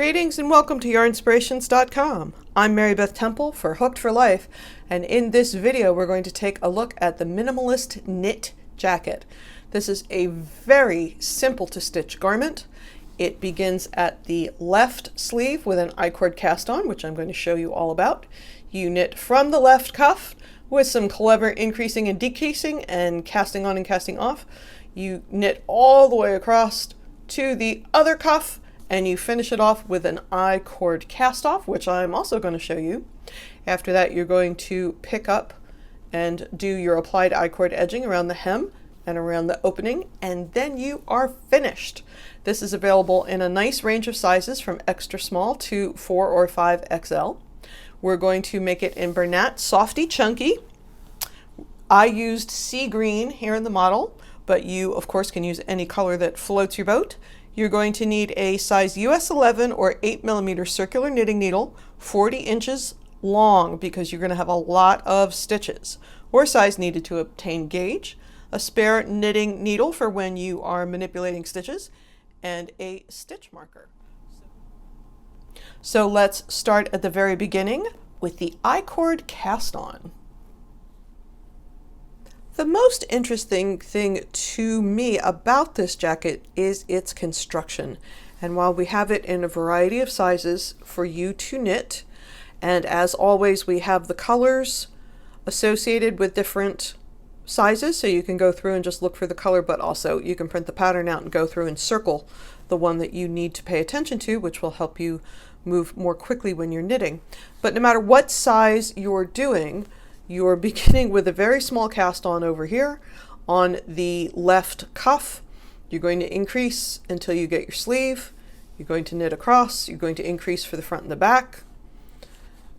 Greetings and welcome to Yarnspirations.com. I'm Mary Beth Temple for Hooked for Life, and in this video we're going to take a look at the Minimalist knit jacket. This is a very simple to stitch garment. It begins at the left sleeve with an Icord Cast On, which I'm going to show you all about. You knit from the left cuff with some clever increasing and decreasing and casting on and casting off. You knit all the way across to the other cuff, and you finish it off with an I-cord cast off, which I'm also going to show you. After that, you're going to pick up and do your applied I-cord edging around the hem and around the opening, and then you are finished. This is available in a nice range of sizes from extra small to 4 or 5 XL. We're going to make it in Bernat Softy Chunky. I used sea green here in the model, but you of course can use any color that floats your boat. You're going to need a size US 11 or 8mm circular knitting needle, 40 inches long, because you're going to have a lot of stitches, or size needed to obtain gauge, a spare knitting needle for when you are manipulating stitches, and a stitch marker. So let's start at the very beginning with the I-cord cast on. The most interesting thing to me about this jacket is its construction. And while we have it in a variety of sizes for you to knit, and as always we have the colors associated with different sizes, so you can go through and just look for the color, but also you can print the pattern out and go through and circle the one that you need to pay attention to, which will help you move more quickly when you're knitting. But no matter what size you're doing, you're beginning with a very small cast on over here on the left cuff. You're going to increase until you get your sleeve. You're going to knit across. You're going to increase for the front and the back.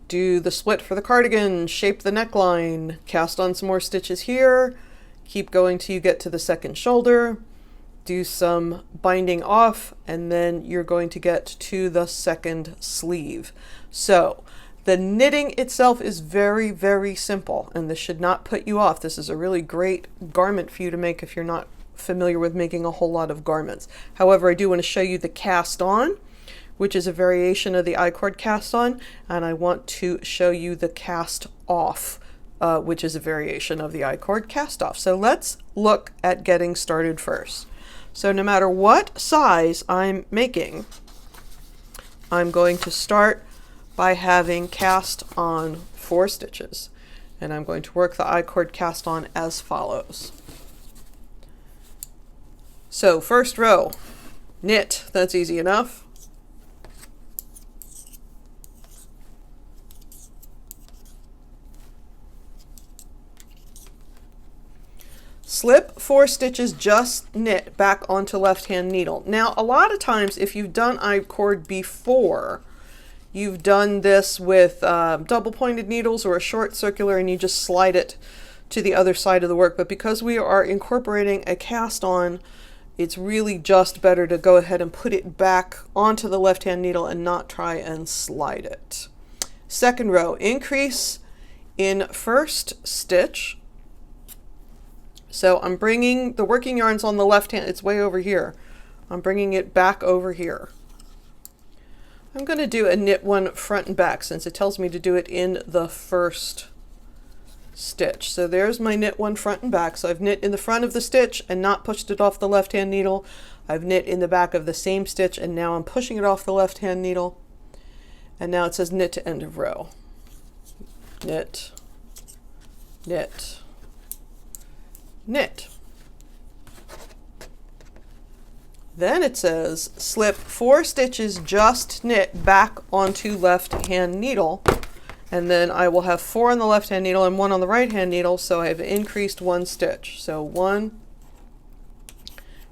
Do the split for the cardigan, shape the neckline, cast on some more stitches here. Keep going till you get to the second shoulder. Do some binding off, and then you're going to get to the second sleeve. So the knitting itself is very, very simple, and this should not put you off. This is a really great garment for you to make if you're not familiar with making a whole lot of garments. However, I do want to show you the cast on, which is a variation of the I-cord cast on, and I want to show you the cast off, which is a variation of the I-cord cast off. So let's look at getting started first. So no matter what size I'm making, I'm going to start by having cast on 4 stitches, and I'm going to work the I-cord cast on as follows. So first row, knit, that's easy enough. Slip 4 stitches, just knit back onto left hand needle. Now a lot of times if you've done I-cord before, you've done this with double pointed needles or a short circular, and you just slide it to the other side of the work. But because we are incorporating a cast on, it's really just better to go ahead and put it back onto the left hand needle and not try and slide it. Second row, increase in first stitch. So I'm bringing the working yarns on the left hand, it's way over here. I'm bringing it back over here. I'm going to do a knit one front and back since it tells me to do it in the first stitch. So there's my knit one front and back. So I've knit in the front of the stitch and not pushed it off the left hand needle. I've knit in the back of the same stitch, and now I'm pushing it off the left hand needle. And now it says knit to end of row. Knit, knit, knit. Then it says slip 4 stitches, just knit back onto left hand needle, and then I will have 4 on the left hand needle and 1 on the right hand needle, so I've increased 1 stitch. So 1.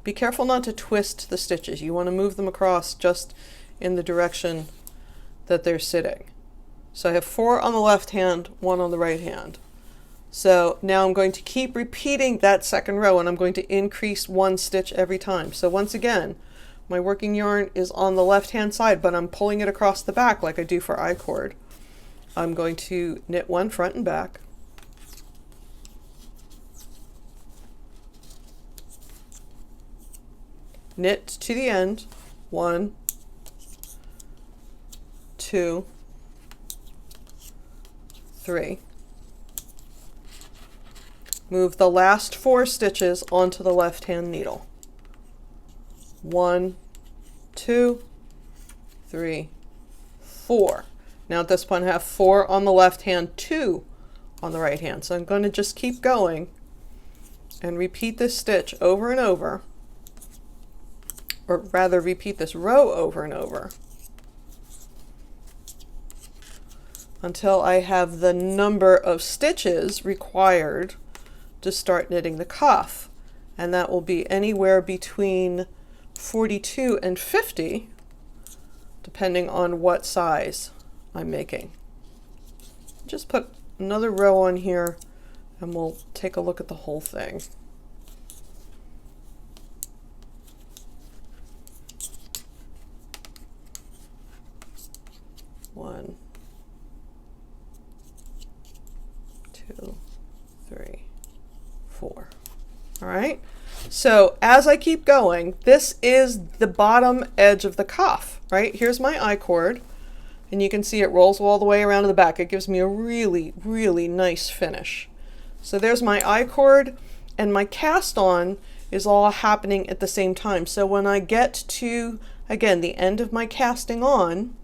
Be careful not to twist the stitches. You want to move them across just in the direction that they're sitting. So I have 4 on the left hand, 1 on the right hand. So now I'm going to keep repeating that second row, and I'm going to increase 1 stitch every time. So once again, my working yarn is on the left hand side, but I'm pulling it across the back like I do for I-cord. I'm going to knit 1 front and back. Knit to the end, 1, 2, 3. Move the last 4 stitches onto the left hand needle. 1, 2, 3, 4. Now at this point I have 4 on the left hand, 2 on the right hand. So I'm going to just keep going and repeat this stitch over and over, or rather repeat this row over and over until I have the number of stitches required to start knitting the cuff. And that will be anywhere between 42 and 50, depending on what size I'm making. Just put another row on here and we'll take a look at the whole thing. One, 2, 3, 4. All right. So as I keep going, this is the bottom edge of the cuff, right? Here's my I-cord, and you can see it rolls all the way around to the back. It gives me a really, really nice finish. So there's my I-cord, and my cast on is all happening at the same time. So when I get to, again, the end of my casting on,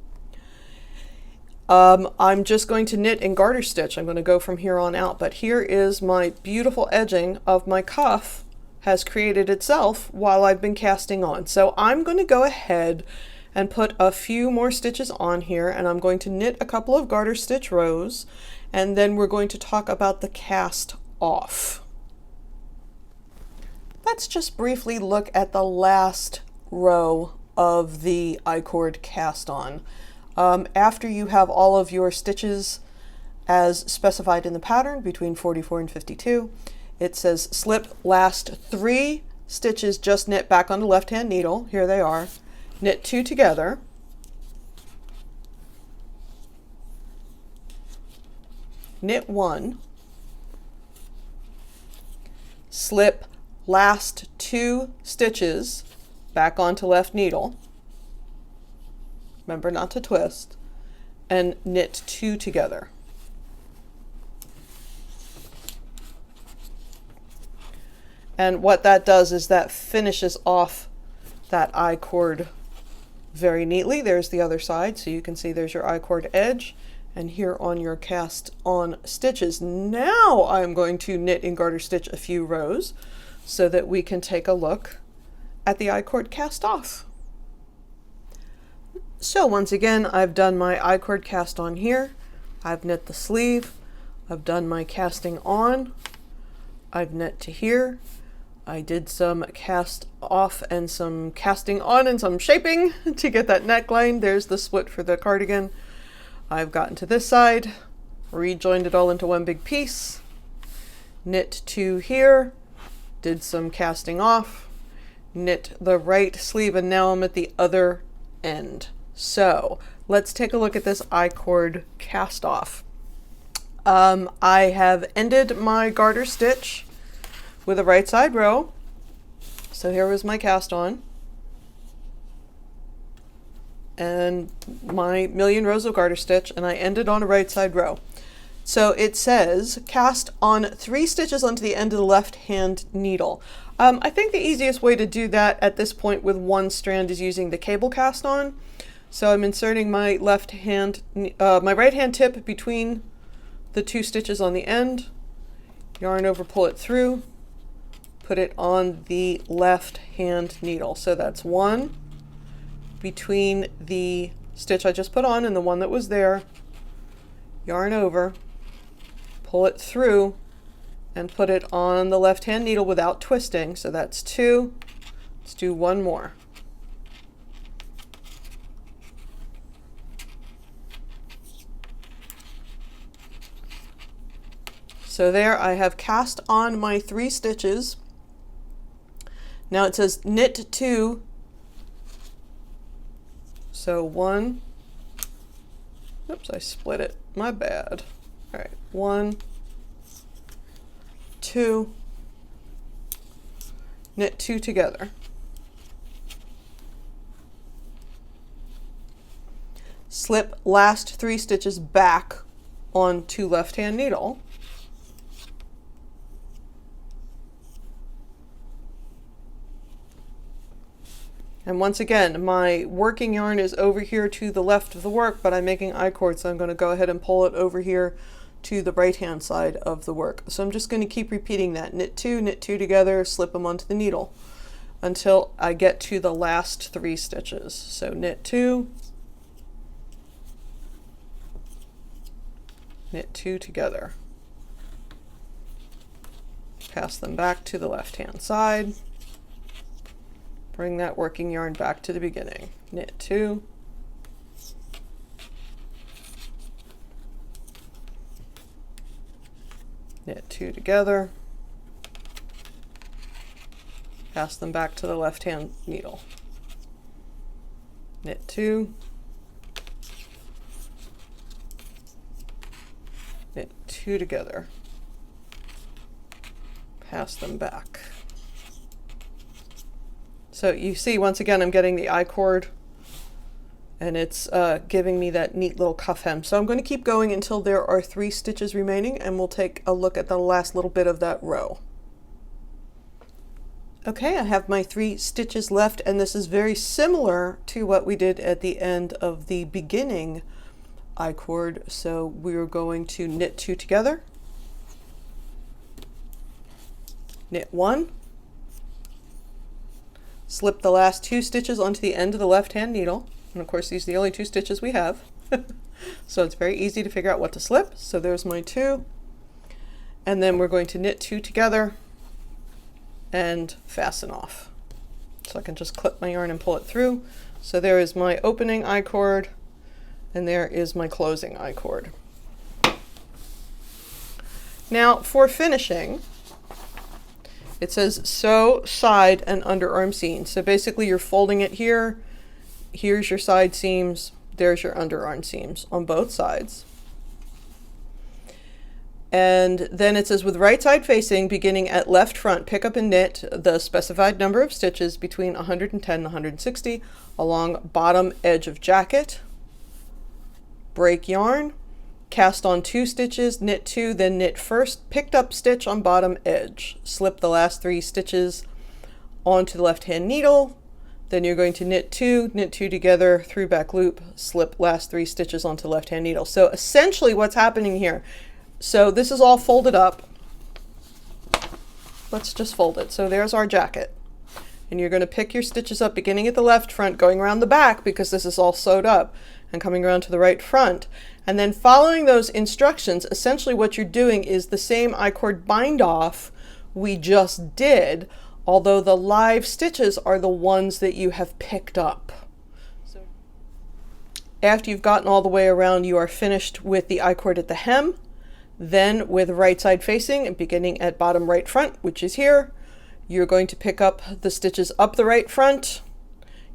I'm just going to knit and garter stitch. I'm going to go from here on out. But here is my beautiful edging of my cuff has created itself while I've been casting on. So I'm going to go ahead and put a few more stitches on here, and I'm going to knit a couple of garter stitch rows, and then we're going to talk about the cast off. Let's just briefly look at the last row of the I-cord cast on. After you have all of your stitches as specified in the pattern between 44 and 52, it says slip last 3 stitches, just knit back on the left hand needle. Here they are. Knit 2 together. Knit 1. Slip last 2 stitches back onto left needle. Remember not to twist, and knit 2 together. And what that does is that finishes off that I-cord very neatly. There's the other side, so you can see there's your I-cord edge, and here on your cast on stitches. Now I'm going to knit and garter stitch a few rows so that we can take a look at the I-cord cast off. So once again, I've done my I-cord cast on here. I've knit the sleeve. I've done my casting on. I've knit to here. I did some cast off and some casting on and some shaping to get that neckline. There's the split for the cardigan. I've gotten to this side, rejoined it all into one big piece, knit 2 here, did some casting off, knit the right sleeve, and now I'm at the other end. So let's take a look at this I-cord cast off. I have ended my garter stitch with a right side row. So here was my cast on and my million rows of garter stitch, and I ended on a right side row. So it says cast on 3 stitches onto the end of the left hand needle. I think the easiest way to do that at this point with one strand is using the cable cast on. So I'm inserting my left hand, my right hand tip between the 2 stitches on the end, yarn over, pull it through, put it on the left hand needle. So that's 1 between the stitch I just put on and the one that was there, yarn over, pull it through, and put it on the left hand needle without twisting. So that's 2. Let's do 1 more. So there I have cast on my 3 stitches. Now it says knit 2. So 1, oops, I split it, my bad. All right, 1, 2, knit 2 together. slip last 3 stitches back onto left hand needle, and once again my working yarn is over here to the left of the work, but I'm making I-cord, so I'm going to go ahead and pull it over here to the right hand side of the work. So I'm just going to keep repeating that. Knit 2 together, slip them onto the needle until I get to the last 3 stitches. So knit 2, knit 2 together, pass them back to the left hand side, bring that working yarn back to the beginning. Knit 2, knit 2 together, pass them back to the left hand needle. Knit 2, knit 2 together, pass them back. So you see, once again, I'm getting the I-cord, and it's giving me that neat little cuff hem. So I'm going to keep going until there are 3 stitches remaining, and we'll take a look at the last little bit of that row. Okay, I have my 3 stitches left, and this is very similar to what we did at the end of the beginning I-cord. So we're going to knit 2 together, knit 1, slip the last 2 stitches onto the end of the left hand needle, and of course these are the only 2 stitches we have. So it's very easy to figure out what to slip. So there's my 2, and then we're going to knit 2 together and fasten off. So I can just clip my yarn and pull it through. So there is my opening I-cord, and there is my closing I-cord. Now for finishing, it says sew side and underarm seam. So basically you're folding it here. Here's your side seams. There's your underarm seams on both sides. And then it says with right side facing, beginning at left front, pick up and knit the specified number of stitches between 110 and 160 along bottom edge of jacket. Break yarn, cast on 2 stitches, knit 2, then knit first picked up stitch on bottom edge. Slip the last 3 stitches onto the left hand needle. Then you're going to knit 2 together, through back loop, slip last 3 stitches onto the left hand needle. So essentially what's happening here, so this is all folded up. Let's just fold it. So there's our jacket. And you're going to pick your stitches up beginning at the left front, going around the back because this is all sewed up, and coming around to the right front. And then following those instructions, essentially what you're doing is the same I-cord bind off we just did, although the live stitches are the ones that you have picked up. So after you've gotten all the way around, you are finished with the I-cord at the hem. Then with right side facing and beginning at bottom right front, which is here, you're going to pick up the stitches up the right front.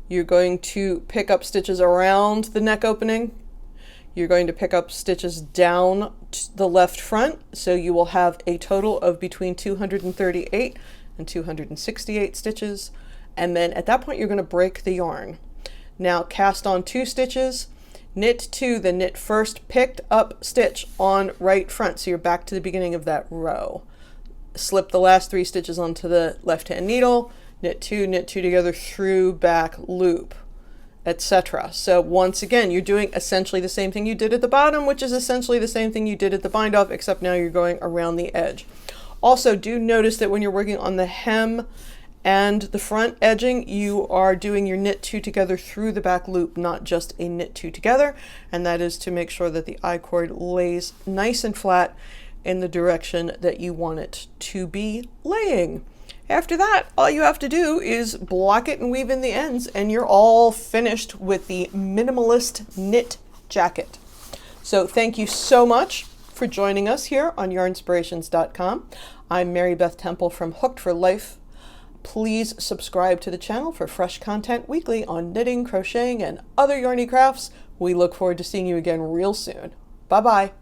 You're going to pick up stitches around the neck opening. You're going to pick up stitches down the left front. So you will have a total of between 238 and 268 stitches. And then at that point, you're going to break the yarn. Now cast on 2 stitches, knit 2, then knit first picked up stitch on right front. So you're back to the beginning of that row. Slip the last 3 stitches onto the left hand needle, knit 2 together, through back loop, etc. So once again, you're doing essentially the same thing you did at the bottom, which is essentially the same thing you did at the bind off, except now you're going around the edge. Also, do notice that when you're working on the hem and the front edging, you are doing your knit 2 together through the back loop, not just a knit 2 together. And that is to make sure that the I-cord lays nice and flat in the direction that you want it to be laying. After that, all you have to do is block it and weave in the ends, and you're all finished with the Minimalist knit jacket. So thank you so much for joining us here on Yarnspirations.com. I'm Mary Beth Temple from Hooked for Life. Please subscribe to the channel for fresh content weekly on knitting, crocheting, and other yarny crafts. We look forward to seeing you again real soon. Bye-bye.